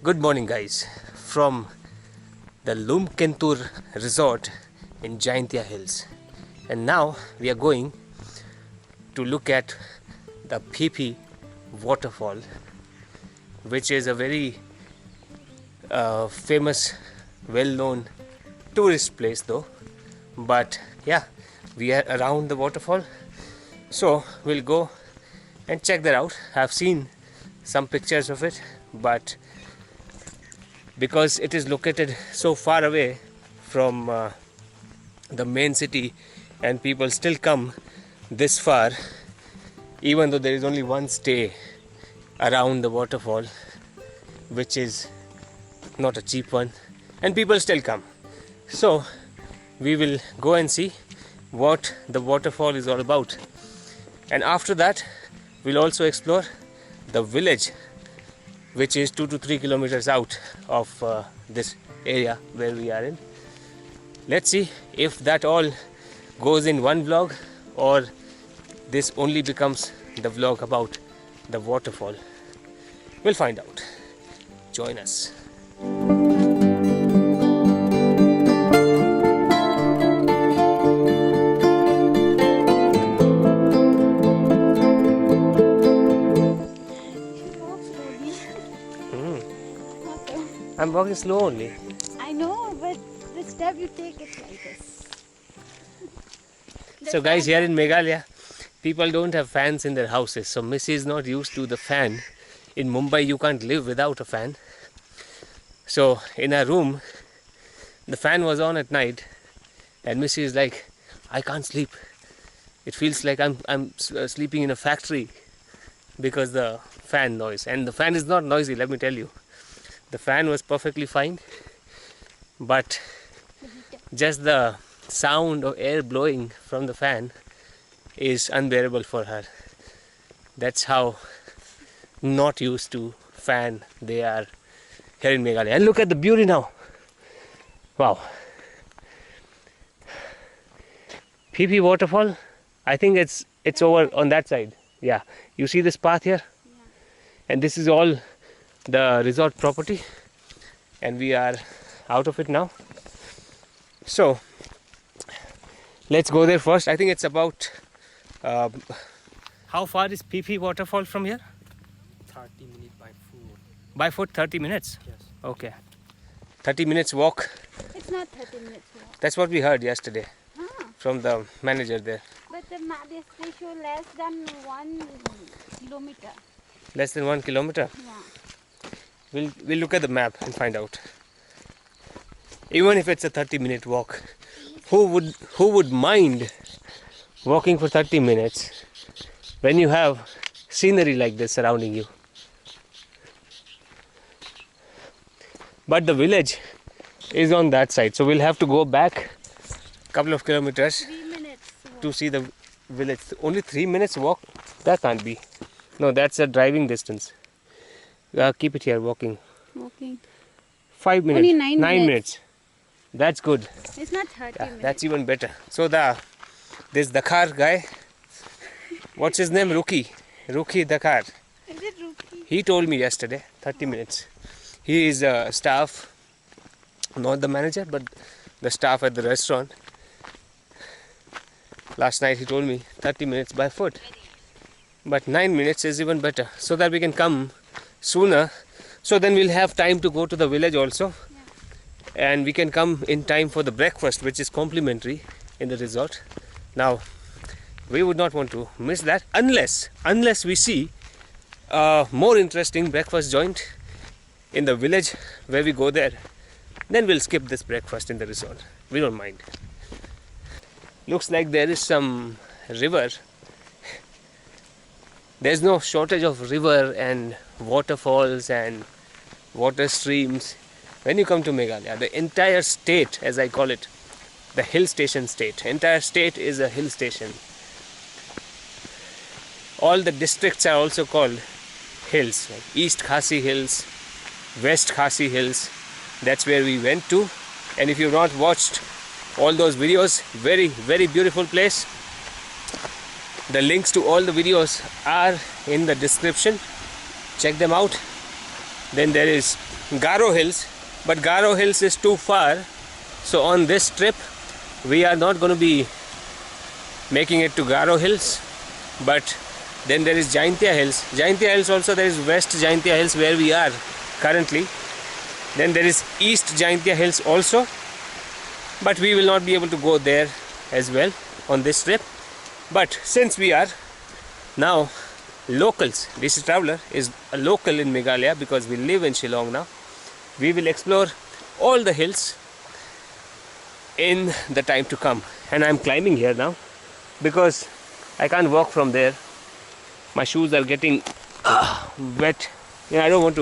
Good morning guys from the Nongkhnum resort in Jaintia Hills, and now we are going to look at the Phe Phe Waterfall, which is a very famous, well-known tourist place though. But yeah, we are around the waterfall, so we'll go and check that out. I've seen some pictures of it, but because it is located so far away from the main city and people still come this far, even though there is only one stay around the waterfall, which is not a cheap one, and people still come. So we will go and see what the waterfall is all about, and after that we'll also explore the village, which is 2 to 3 kilometers out of this area where we are in. Let's see if that all goes in one vlog, or this only becomes the vlog about the waterfall. We'll find out. Join us. I'm walking slow only. I know, but the step you take is like this. So guys, here in Meghalaya, people don't have fans in their houses. So Missy is not used to the fan. In Mumbai, you can't live without a fan. So in her room, the fan was on at night, and Missy is like, I can't sleep. It feels like I'm sleeping in a factory because the fan noise. And the fan is not noisy, let me tell you. The fan was perfectly fine, but just the sound of air blowing from the fan is unbearable for her. That's how not used to fan they are here in Meghalaya. And look at the beauty now. Wow. Phe Phe Waterfall, I think it's over on that side. Yeah, you see this path here? Yeah. And this is all the resort property, and we are out of it now. So let's go there first. I think it's about how far is Phe Phe Waterfall from here? 30 minutes by foot. By foot 30 minutes? Yes. Okay. 30 minutes walk. It's not 30 minutes walk. That's what we heard yesterday Ah, from the manager there. but the map they show less than 1 kilometer. Less than 1 kilometer. Yeah. We'll look at the map and find out. Even if it's a 30-minute walk, who would mind walking for 30 minutes when you have scenery like this surrounding you? But the village is on that side, so we'll have to go back a couple of kilometers 3 minutes walk. to see the village. Only 3 minutes walk? That can't be. No, that's a driving distance. Keep it here, walking. Walking. 5 minutes. Only 9 minutes. That's good. It's not 30 Yeah, minutes. that's even better. So this Dakar guy, what's his name? Ruki Dakar. Is it Ruki? He told me yesterday 30 minutes. He is a staff, not the manager, but the staff at the restaurant. Last night he told me 30 minutes by foot. But 9 minutes is even better, so that we can come sooner. So then we'll have time to go to the village also. Yeah. And we can come in time for the breakfast, which is complimentary in the resort. Now, we would not want to miss that unless we see a more interesting breakfast joint in the village where we go there. Then we'll skip this breakfast in the resort. We don't mind. Looks like there is some river. There's no shortage of river and waterfalls and water streams when you come to Meghalaya. The entire state, as I call it, the hill station state. Entire state is a hill station. All the districts are also called hills, like East Khasi Hills, West Khasi Hills. That's where we went to. And if you've not watched all those videos, very, very beautiful place. The links to all the videos are in the description. Check them out. Then there is Garo Hills, but Garo Hills is too far. So on this trip, we are not going to be making it to Garo Hills, but then there is Jaintia Hills. Jaintia Hills also, there is West Jaintia Hills where we are currently. Then there is East Jaintia Hills also, but we will not be able to go there as well on this trip. But since we are now locals, this traveler is a local in Meghalaya because we live in Shillong now, we will explore all the hills in the time to come. And I'm climbing here now because I can't walk from there. My shoes are getting wet. I don't want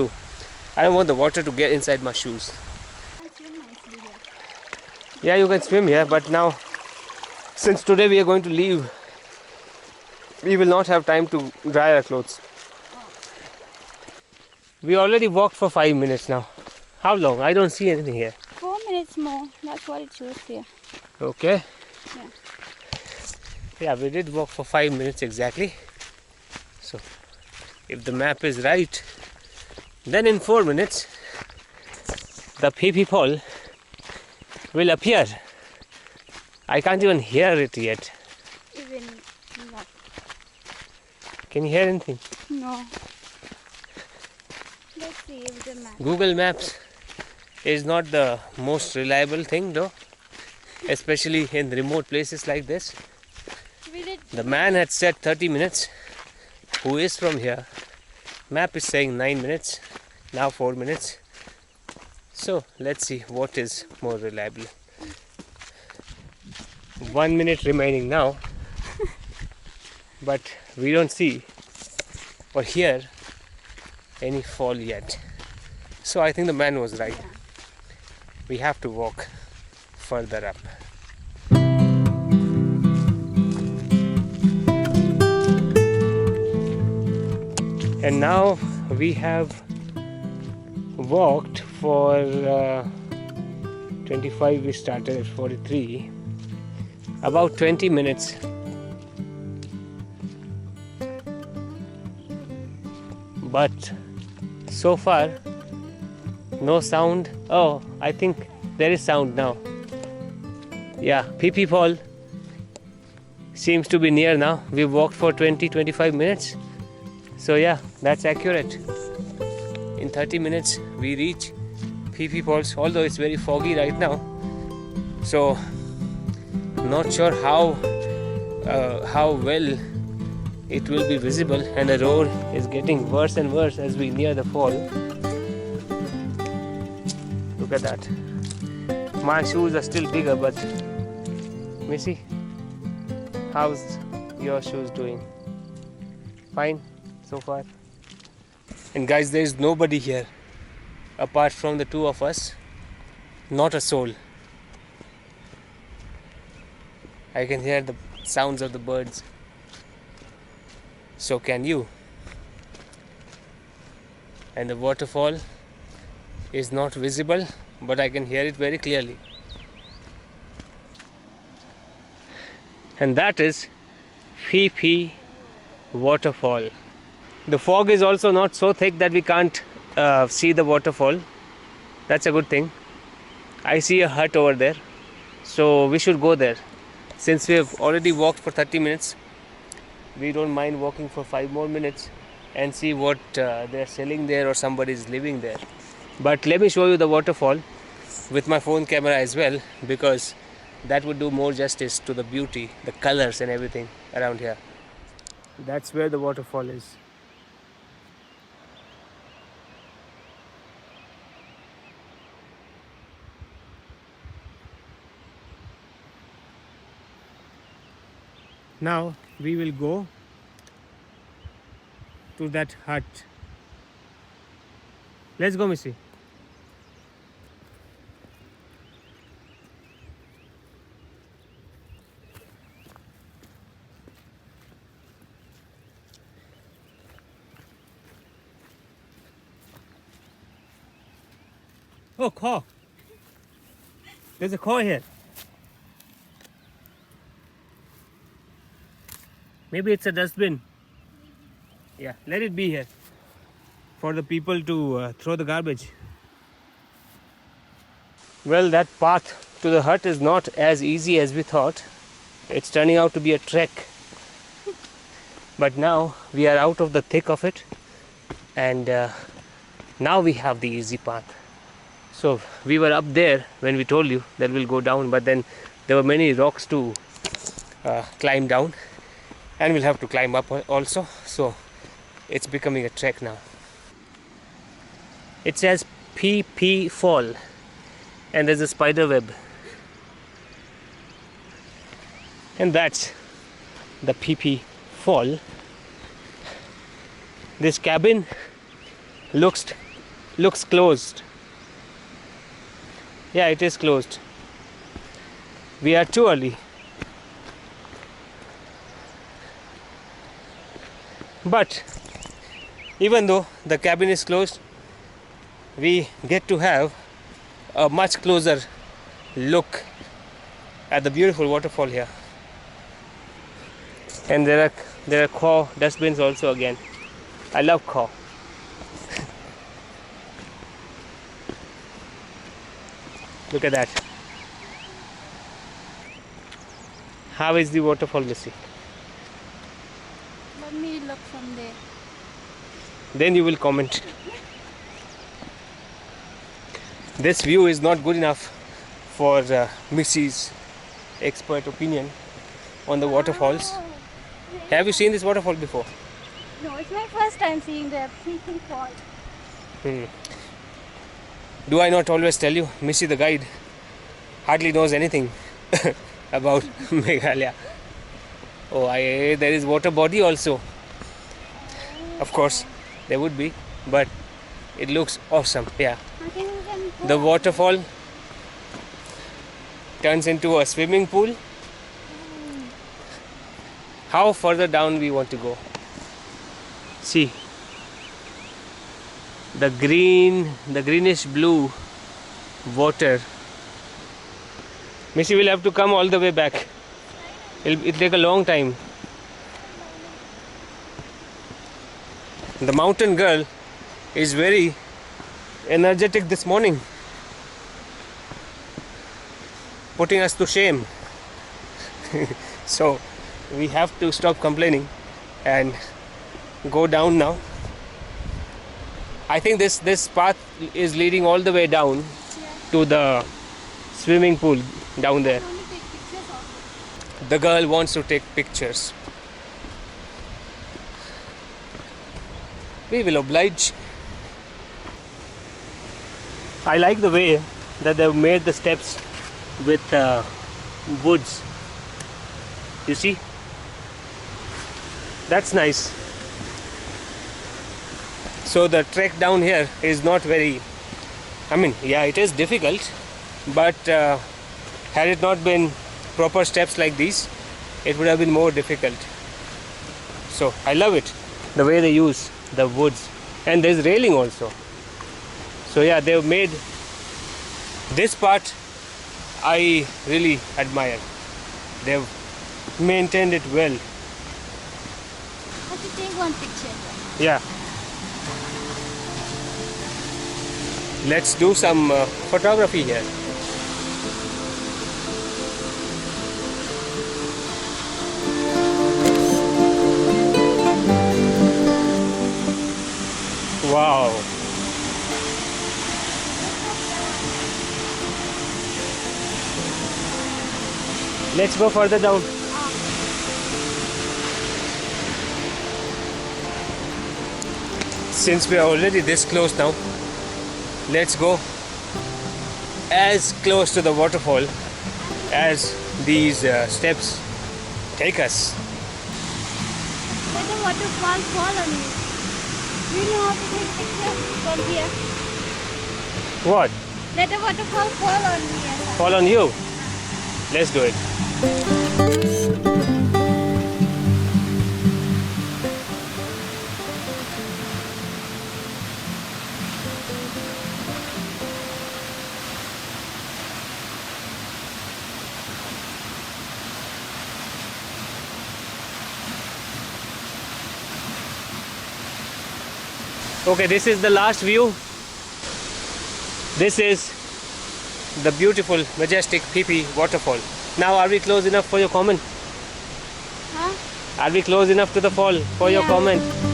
the water to get inside my shoes. Yeah, you can swim here, but now since today we are going to leave, we will not have time to dry our clothes. We already walked for 5 minutes now. How long? I don't see anything here. 4 minutes more. That's what it shows here. Okay. Yeah. Yeah, we did walk for 5 minutes exactly. So, if the map is right, then in 4 minutes, the Phe Phe Waterfall will appear. I can't even hear it yet. Even no. Can you hear anything? No. Let's see if the map. Google Maps is not the most reliable thing though, especially in remote places like this. The man had said 30 minutes, who is from here. Map is saying 9 minutes, now 4 minutes. So let's see what is more reliable. 1 minute remaining now, but we don't see or hear any fall yet. So I think the man was right. We have to walk further up. And now we have walked for 25, we started at 43, about 20 minutes. But so far, no sound. Oh, I think there is sound now. Yeah, Phe Phe Waterfall seems to be near now. We walked for 20-25 minutes. So yeah, that's accurate. In 30 minutes we reach Phe Phe Falls, although it's very foggy right now. So not sure how well it will be visible, and the road is getting worse and worse as we near the fall. Look at that. My shoes are still bigger, but Missy, how's your shoes doing? Fine so far. And guys, there is nobody here apart from the two of us. Not a soul. I can hear the sounds of the birds. So can you. And the waterfall is not visible, but I can hear it very clearly. And that is Phe Phe Waterfall. The fog is also not so thick that we can't see the waterfall. That's a good thing. I see a hut over there, so we should go there. Since we have already walked for 30 minutes, we don't mind walking for 5 more minutes and see what they're selling there or somebody is living there. But let me show you the waterfall with my phone camera as well, because that would do more justice to the beauty, the colors and everything around here. That's where the waterfall is. Now we will go to that hut. Let's go, Missy. Oh, Khoh. There's a Khoh here. Maybe it's a dustbin. Yeah, let it be here for the people to throw the garbage. Well, that path to the hut is not as easy as we thought. It's turning out to be a trek. But now we are out of the thick of it, and now we have the easy path. So we were up there when we told you that we'll go down, but then there were many rocks to climb down, and we'll have to climb up also. So it's becoming a trek now. It says Phe Phe Fall, and there's a spider web, and that's the Phe Phe Fall. This cabin looks closed. Yeah, it is closed. We are too early. But even though the cabin is closed, we get to have a much closer look at the beautiful waterfall here. And there are Khoh dustbins also again. I love Khoh. Look at that. How is the waterfall, Missy? Let me look from there. Then you will comment. This view is not good enough for Missy's expert opinion on the waterfalls. Have you seen this waterfall before? No, it's my first time seeing the Phe Phe Fall. Do I not always tell you, Missy the guide hardly knows anything about Meghalaya. Oh, there is water body also. Of course, there would be, but it looks awesome. Yeah, I think we can go. the waterfall turns into a swimming pool. How further down we want to go? See, the greenish blue water. Missy will have to come all the way back. It'll take a long time. The mountain girl is very energetic this morning, putting us to shame. So we have to stop complaining and go down now. I think this path is leading all the way down to the swimming pool down there. I want to take pictures of it. The girl wants to take pictures. We will oblige. I like the way that they've made the steps with woods. You see? That's nice. So the trek down here is not very, yeah, it is difficult, but had it not been proper steps like these, it would have been more difficult. So I love it, the way they use the woods, and there's railing also. So yeah, they've made this part, I really admire. They've maintained it well. I have to take one picture. Yeah. Let's do some photography here. Wow. Let's go further down. Since we are already this close now, let's go as close to the waterfall as these steps take us. Let the waterfall fall on you. Do you know how to take pictures from here? What? Let the waterfall fall on me. Fall on you? Let's do it. Okay, this is the last view. This is the beautiful, majestic Phe Phe Waterfall. Now, are we close enough for your comment? Huh? Are we close enough to the fall for your Yeah. comment?